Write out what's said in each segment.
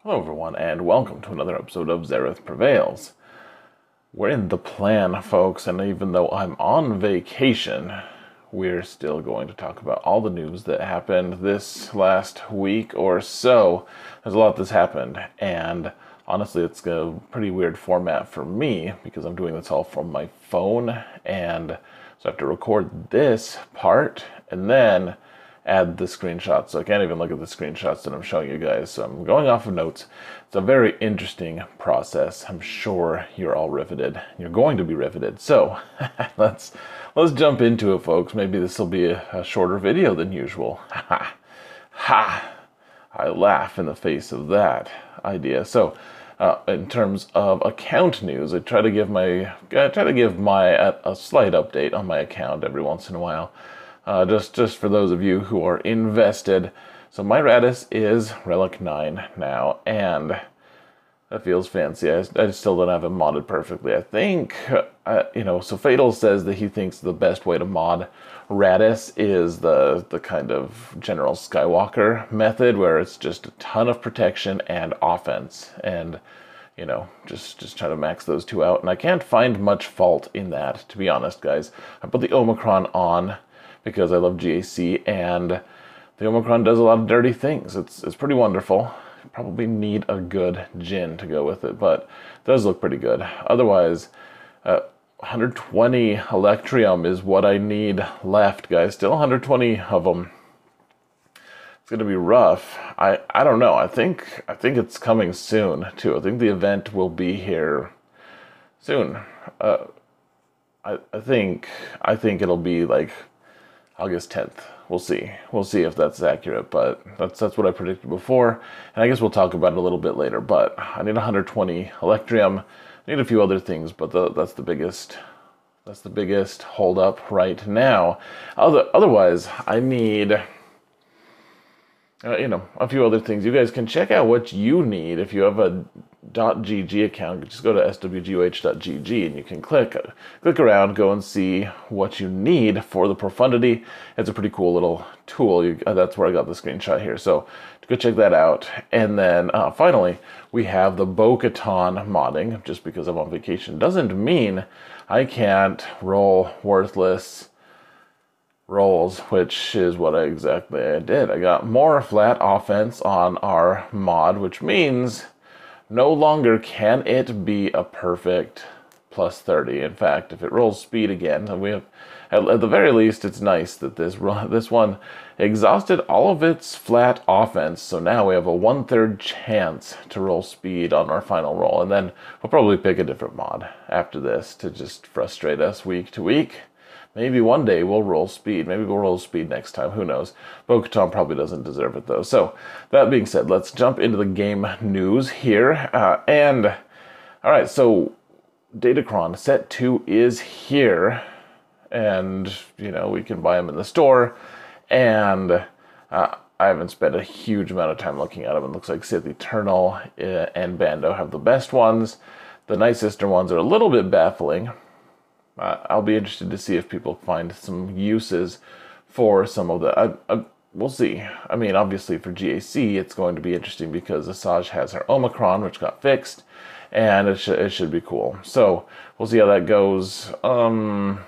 Hello everyone, and welcome to another episode of Xerath Prevails. We're in the plan, folks, and even though I'm on vacation, we're still going to talk about all the news that happened this last week or so. There's a lot that's happened, and honestly, it's a pretty weird format for me, because I'm doing this all from my phone, and so I have to record this part, and then add the screenshots, so I can't even look at the screenshots that I'm showing you guys, so I'm going off of notes. It's a very interesting process. I'm sure you're all riveted. You're going to be riveted, so let's jump into it, folks. Maybe this will be a shorter video than usual. Ha! Ha! I laugh in the face of that idea. So, in terms of account news, I try to give a slight update on my account every once in a while. Just for those of you who are invested. So my Rattus is Relic 9 now, and that feels fancy. I still don't have it modded perfectly. I think, so Fatal says that he thinks the best way to mod Rattus is the kind of General Skywalker method, where it's just a ton of protection and offense, and just try to max those two out. And I can't find much fault in that, to be honest, guys. I put the Omicron on because I love GAC, and the Omicron does a lot of dirty things. It's pretty wonderful. Probably need a good Jin to go with it, but it does look pretty good. Otherwise, 120 Electrium is what I need left, guys. Still 120 of them. It's gonna be rough. I don't know. I think it's coming soon too. I think the event will be here soon. I think it'll be like August 10th. We'll see. We'll see if that's accurate, but that's what I predicted before, and I guess we'll talk about it a little bit later. But I need 120 Electrium. I need a few other things, but that's the biggest hold up right now. Otherwise, I need a few other things. You guys can check out what you need if you have a .gg account. Just go to swgoh.gg and you can click around, go and see what you need for the Profundity. It's a pretty cool little tool. That's where I got the screenshot here. So go check that out. And then finally, we have the Bogota modding. Just because I'm on vacation doesn't mean I can't roll worthless rolls, which is what I did. I got more flat offense on our mod, which means no longer can it be a perfect plus 30. In fact, if it rolls speed again, we have, at the very least, it's nice that this one exhausted all of its flat offense. So now we have a 1/3 chance to roll speed on our final roll. And then we'll probably pick a different mod after this to just frustrate us week to week. Maybe one day we'll roll speed. Maybe we'll roll speed next time. Who knows? Bogota probably doesn't deserve it, though. So, that being said, let's jump into the game news here. Alright, so Datacron Set 2 is here. And, we can buy them in the store. And I haven't spent a huge amount of time looking at them. It looks like Sith Eternal and Bando have the best ones. The Night Sister ones are a little bit baffling. I'll be interested to see if people find some uses for some of the... we'll see. I mean, obviously for GAC, it's going to be interesting because Asajj has her Omicron, which got fixed, and it should be cool. So, we'll see how that goes. Oh,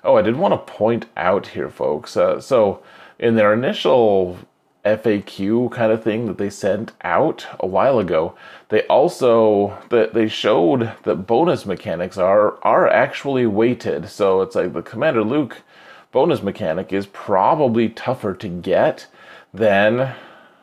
I did want to point out here, folks. So, in their initial FAQ kind of thing that they sent out a while ago, they also they showed that bonus mechanics are actually weighted. So it's like the Commander Luke bonus mechanic is probably tougher to get than,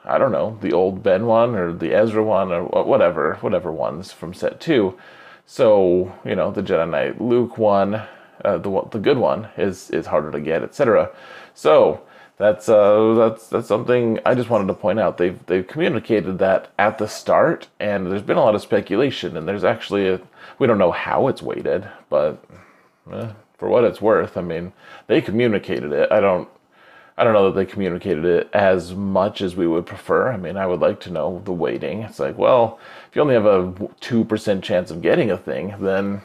I don't know, the old Ben one or the Ezra one or whatever ones from Set 2. So, the Jedi Knight Luke one, the good one is harder to get, etc. So that's something I just wanted to point out. They've communicated that at the start, and there's been a lot of speculation, and there's actually we don't know how it's weighted, but for what it's worth, I mean, they communicated it. I don't know that they communicated it as much as we would prefer. I mean, I would like to know the weighting. It's like, well, if you only have a 2% chance of getting a thing, then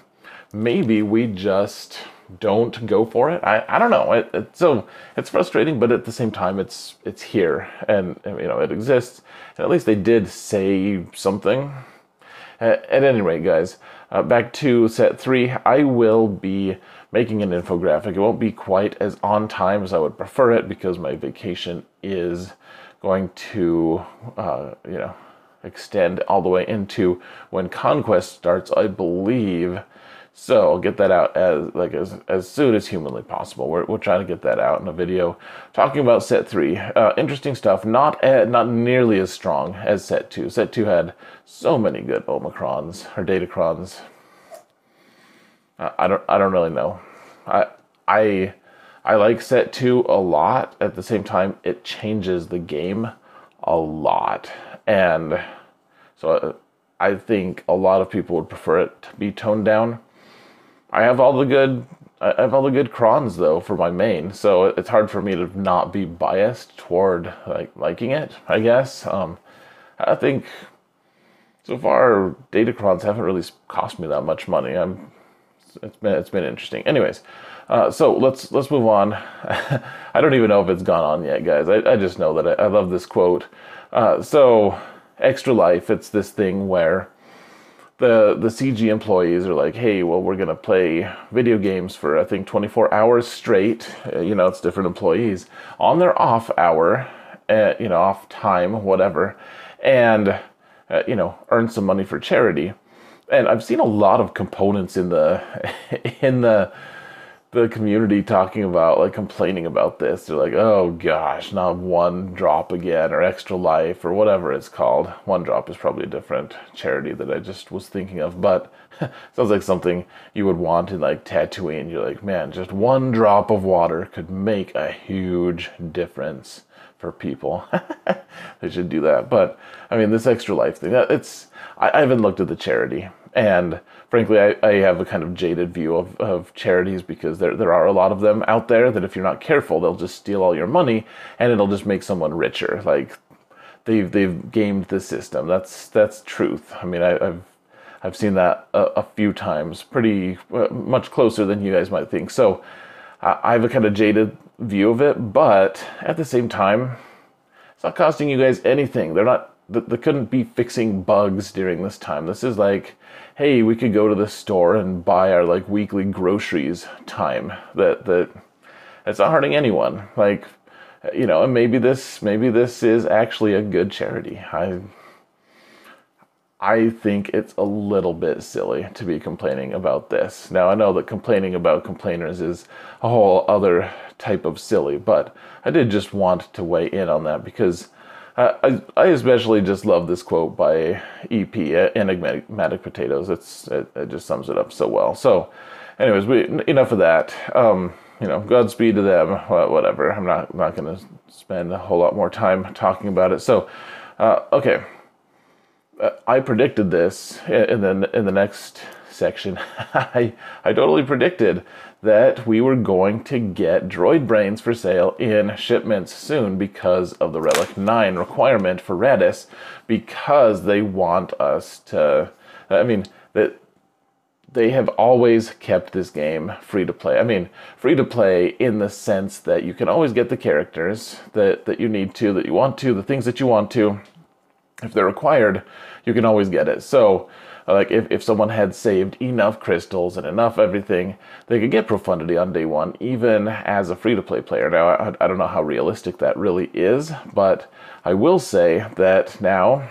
maybe we just don't go for it. I don't know. So it's frustrating, but at the same time, it's here, and it exists. And at least they did say something. At any rate, guys, back to set 3. I will be making an infographic. It won't be quite as on time as I would prefer it because my vacation is going to, extend all the way into when Conquest starts, I believe. So I'll get that out as soon as humanly possible. We're trying to get that out in a video talking about set 3. Interesting stuff. Not nearly as strong as set 2. Set 2 had so many good Omicrons or Datacrons. I don't really know. I like set 2 a lot. At the same time, it changes the game a lot, and so I think a lot of people would prefer it to be toned down. I have all the good crons though for my main, so it's hard for me to not be biased toward liking it, I guess. I think so far Datacrons haven't really cost me that much money. It's been interesting. Anyways, so let's move on. I don't even know if it's gone on yet, guys. I just know that I love this quote. So Extra Life, it's this thing where the CG employees are like, hey, well, we're gonna play video games for I think 24 hours straight. It's different employees on their off hour, off time, whatever, and earn some money for charity. And I've seen a lot of components in the community talking about, complaining about this. They're like, oh gosh, not One Drop again, or Extra Life, or whatever it's called. One Drop is probably a different charity that I just was thinking of, but sounds like something you would want in Tatooine. You're like, man, just one drop of water could make a huge difference for people. They should do that. But I mean, this Extra Life thing, I haven't looked at the charity. And frankly, I have a kind of jaded view of charities because there are a lot of them out there that if you're not careful, they'll just steal all your money and it'll just make someone richer. They've gamed the system. That's truth. I mean, I've seen that a few times, pretty much closer than you guys might think. So I have a kind of jaded view of it, but at the same time, it's not costing you guys anything. They couldn't be fixing bugs during this time. This is hey, we could go to the store and buy our weekly groceries time. That's not hurting anyone. And maybe this is actually a good charity. I think it's a little bit silly to be complaining about this. Now, I know that complaining about complainers is a whole other type of silly, but I did just want to weigh in on that because I especially just love this quote by EP, Enigmatic Potatoes. It just sums it up so well. So, anyways, enough of that. Godspeed to them. Whatever. I'm not going to spend a whole lot more time talking about it. So, okay. I predicted this in the next section. I totally predicted that we were going to get Droid Brains for sale in shipments soon because of the Relic 9 requirement for Rattus, because they want us to, that they have always kept this game free to play. I mean, free to play in the sense that you can always get the characters that you need to, that you want to, the things that you want to. If they're required, you can always get it. So, if someone had saved enough crystals and enough everything, they could get Profundity on day one, even as a free-to-play player. Now, I don't know how realistic that really is, but I will say that now,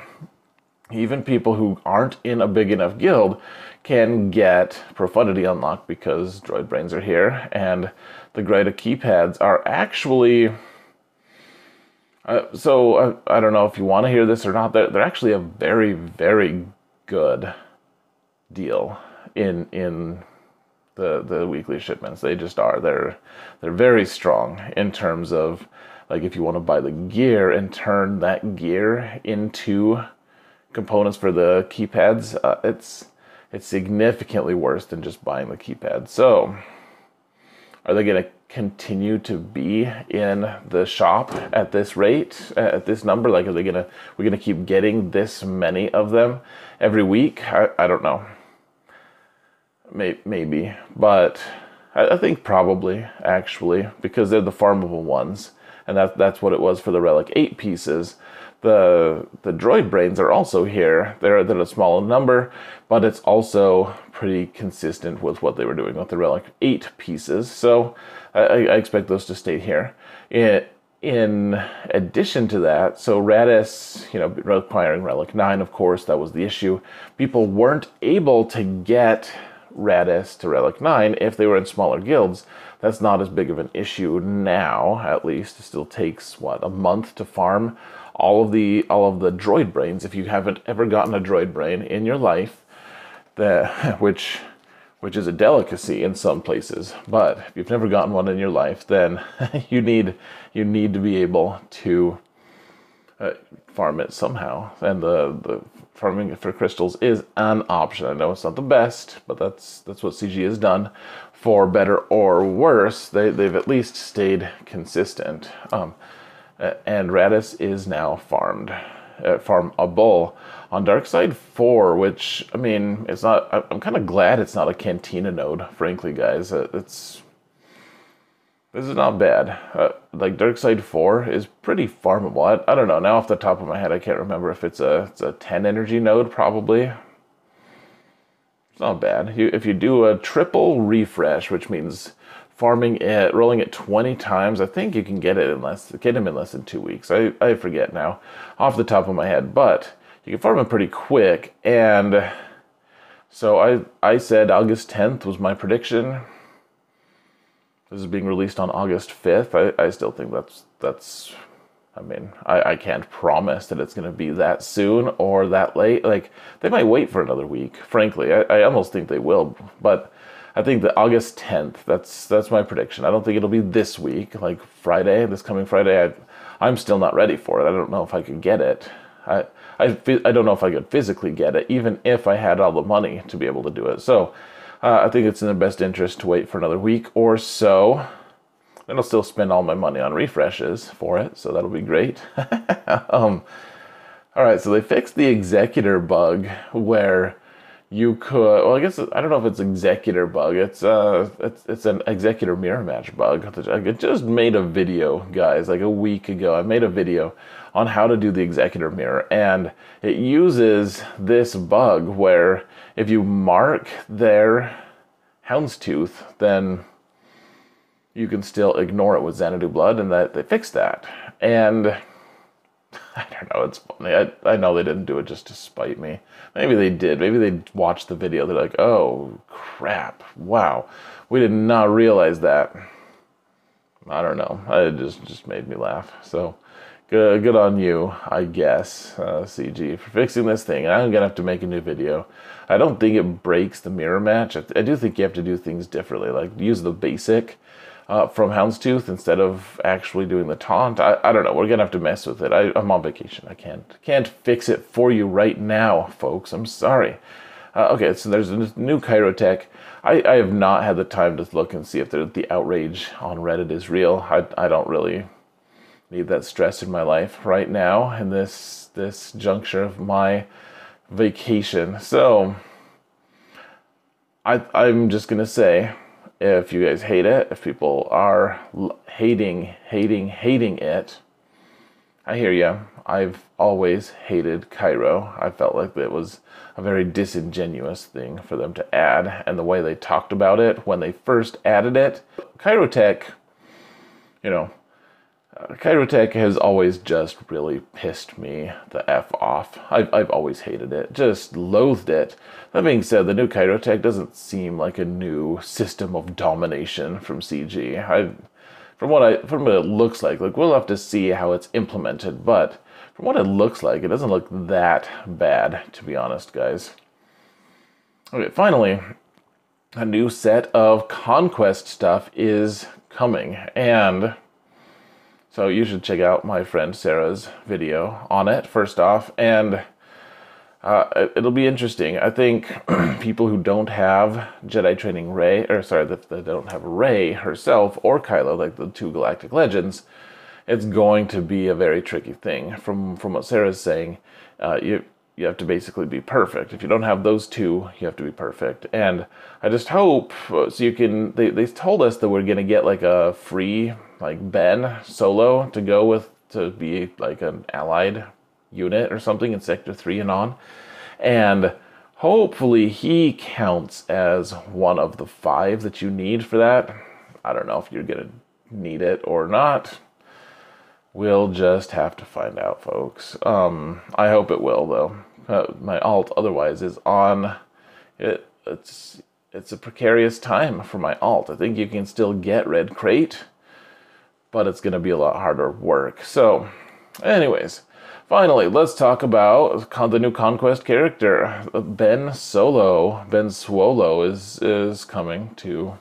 even people who aren't in a big enough guild can get Profundity unlocked because Droid Brains are here, and the Greta keypads are actually... So I don't know if you want to hear this or not. They're actually a very, very good deal in the weekly shipments. They just are. They're very strong in terms of if you want to buy the gear and turn that gear into components for the keypads. It's significantly worse than just buying the keypad. So are they going to continue to be in the shop at this rate, at this number? Are we're gonna keep getting this many of them every week? I don't know. Maybe, but I think probably, actually, because they're the farmable ones, and that's what it was for the Relic 8 pieces. The Droid Brains are also here. They're a small number, but it's also pretty consistent with what they were doing with the Relic 8 pieces, so I expect those to stay here. In addition to that, so Rattus, requiring Relic 9, of course, that was the issue. People weren't able to get Rattus to Relic 9 if they were in smaller guilds. That's not as big of an issue now, at least. It still takes, what, a month to farm all of the Droid Brains. If you haven't ever gotten a Droid Brain in your life, which is a delicacy in some places, but if you've never gotten one in your life, then you need to be able to farm it somehow, and the farming for crystals is an option. I know it's not the best, but that's what CG has done. For better or worse, they've at least stayed consistent. And Rattus is now farmable on Darkside 4, which, I mean, it's not. I'm kind of glad it's not a Cantina node, frankly, guys. This is not bad. Like, Darkside 4 is pretty farmable. I don't know. Now, off the top of my head, I can't remember if it's a 10 energy node, probably. It's not bad. If you do a triple refresh, which means farming it, rolling it 20 times, I think you can get him in less than 2 weeks. I forget now, off the top of my head, but you can farm him pretty quick. And so I said August 10th was my prediction. This is being released on August 5th. I still think that's. I mean, I can't promise that it's going to be that soon or that late. Like, they might wait for another week, frankly. I almost think they will, but I think that August 10th, that's my prediction. I don't think it'll be this week, like Friday, this coming Friday. I'm still not ready for it. I don't know if I could get it. I don't know if I could physically get it, even if I had all the money to be able to do it. So I think it's in their best interest to wait for another week or so. Then I'll still spend all my money on refreshes for it, so that'll be great. All right, so they fixed the Executor bug where you could, well, I guess, I don't know if it's Executor bug. It's an Executor mirror match bug. I just made a video, guys, like a week ago. I made a video on how to do the Executor mirror, and it uses this bug where if you mark their houndstooth, then you can still ignore it with Xanadu blood, and that they fixed that. And I don't know, it's funny. I know they didn't do it just to spite me. Maybe they did. Maybe they watched the video. They're like, oh, crap. Wow. We did not realize that. I don't know. It just made me laugh. So good on you, I guess, CG, for fixing this thing. And I'm going to have to make a new video. I don't think it breaks the mirror match. I do think you have to do things differently, like use the basic from Houndstooth instead of actually doing the taunt. I don't know. We're gonna have to mess with it. I'm on vacation. I can't fix it for you right now, folks. I'm sorry. Okay, so there's a new Cyrotech. I have not had the time to look and see if the outrage on Reddit is real. I don't really need that stress in my life right now in this juncture of my vacation. So I'm just gonna say, if you guys hate it, if people are hating it, I hear you. I've always hated Cairo. I felt like it was a very disingenuous thing for them to add, and the way they talked about it when they first added it. Cyrotech, Cyrotech has always just really pissed me the F off. I've always hated it, just loathed it. That being said, the new Cyrotech doesn't seem like a new system of domination from CG. From what it looks like we'll have to see how it's implemented, but from what it looks like, it doesn't look that bad, to be honest, guys. Okay, finally, a new set of Conquest stuff is coming, and so you should check out my friend Sarah's video on it, first off, and it'll be interesting. I think people who don't have Jedi Training Rey, that they don't have Rey herself or Kylo, like the two Galactic Legends, it's going to be a very tricky thing. From what Sarah's saying, you you have to basically be perfect. If you don't have those two, you have to be perfect. And I just hope, so you can, they told us that we're going to get like a free, like Ben Solo to go with, to be like an allied unit or something in Sector 3 and on. And hopefully he counts as one of the 5 that you need for that. I don't know if you're going to need it or not. We'll just have to find out, folks. I hope it will, though. My alt otherwise is on. It's a precarious time for my alt. I think you can still get Red Crate, but it's going to be a lot harder work. So, anyways, finally, let's talk about the new Conquest character. Ben Swolo is coming to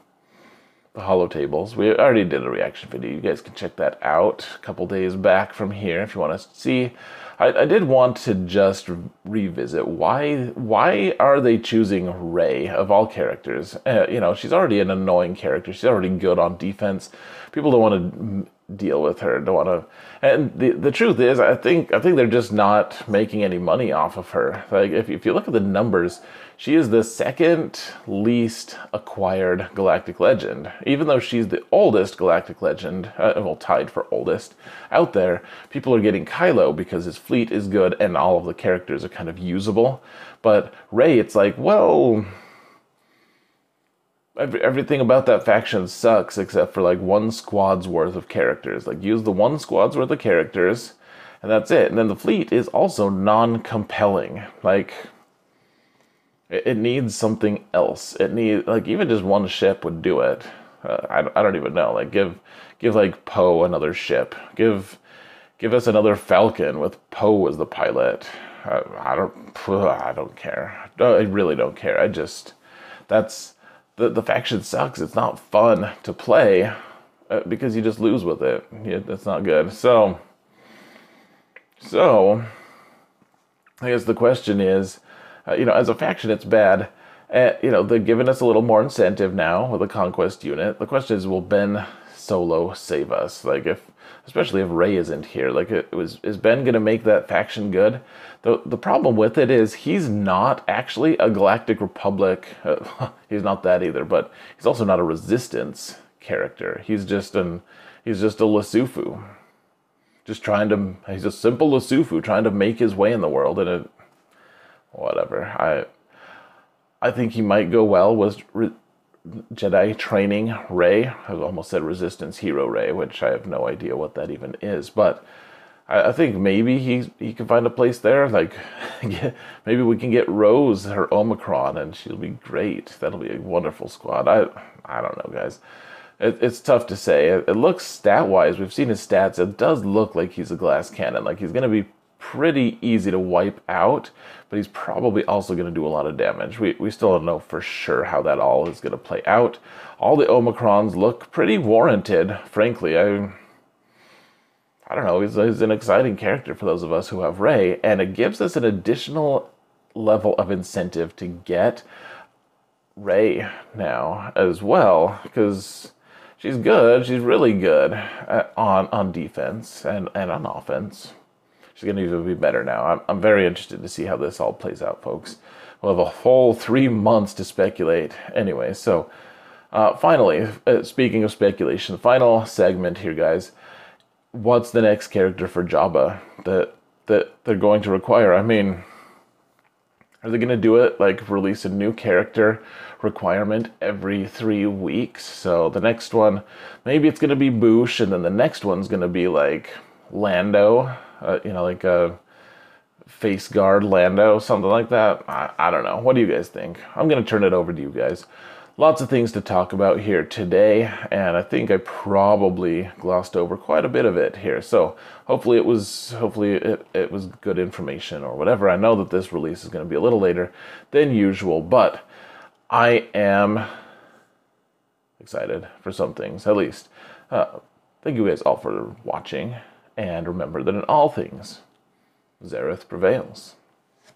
the holotables. We already did a reaction video. You guys can check that out a couple days back from here if you want to see. I did want to just revisit why are they choosing Rey of all characters? You know, she's already an annoying character. She's already good on defense. People don't want to deal with her. Don't want to. And the truth is, I think they're just not making any money off of her. Like if you look at the numbers, she is the second least acquired Galactic Legend. Even though she's the oldest Galactic Legend, well, tied for oldest out there, people are getting Kylo because his fleet is good and all of the characters are kind of usable. But Rey, it's like, well, everything about that faction sucks except for like one squad's worth of characters. Like, use the one squad's worth of characters, and that's it. And then the fleet is also non-compelling. Like, it needs something else. It needs, like, even just one ship would do it. I don't even know. Like, give like Poe another ship. Give us another Falcon with Poe as the pilot. I don't care. I really don't care. That's the faction sucks. It's not fun to play because you just lose with it. That's not good. So I guess the question is, you know, as a faction, it's bad. You know, they're giving us a little more incentive now with a Conquest unit. The question is, will Ben Solo save us? Like, especially if Rey isn't here. Like, is Ben going to make that faction good? The problem with it is he's not actually a Galactic Republic. He's not that either, but he's also not a Resistance character. He's just a Lasufu. He's a simple Lasufu trying to make his way in the world, and whatever. I think he might go well with Jedi training Rey. I almost said Resistance Hero Rey, which I have no idea what that even is. But I think maybe he can find a place there. Like, maybe we can get Rose, her Omicron, and she'll be great. That'll be a wonderful squad. I don't know, guys. It's tough to say. It looks, stat-wise, we've seen his stats. It does look like he's a glass cannon. Like, he's going to be pretty easy to wipe out, but he's probably also going to do a lot of damage. We still don't know for sure how that all is going to play out. All the Omicrons look pretty warranted, frankly. I don't know, he's an exciting character for those of us who have Rey, and it gives us an additional level of incentive to get Rey now as well, because she's good. She's really good on defense and on offense. She's going to even be better now. I'm very interested to see how this all plays out, folks. We'll have a whole 3 months to speculate. Anyway, so finally, speaking of speculation, final segment here, guys. What's the next character for Jabba that they're going to require? I mean, are they going to do it, like release a new character requirement every 3 weeks? So the next one, maybe it's going to be Boosh, and then the next one's going to be like Lando. You know, like a face guard Lando, something like that. I don't know. What do you guys think? I'm going to turn it over to you guys. Lots of things to talk about here today, and I think I probably glossed over quite a bit of it here. So hopefully it was good information or whatever. I know that this release is going to be a little later than usual, but I am excited for some things, at least. Thank you guys all for watching. And remember that in all things, Zareth prevails.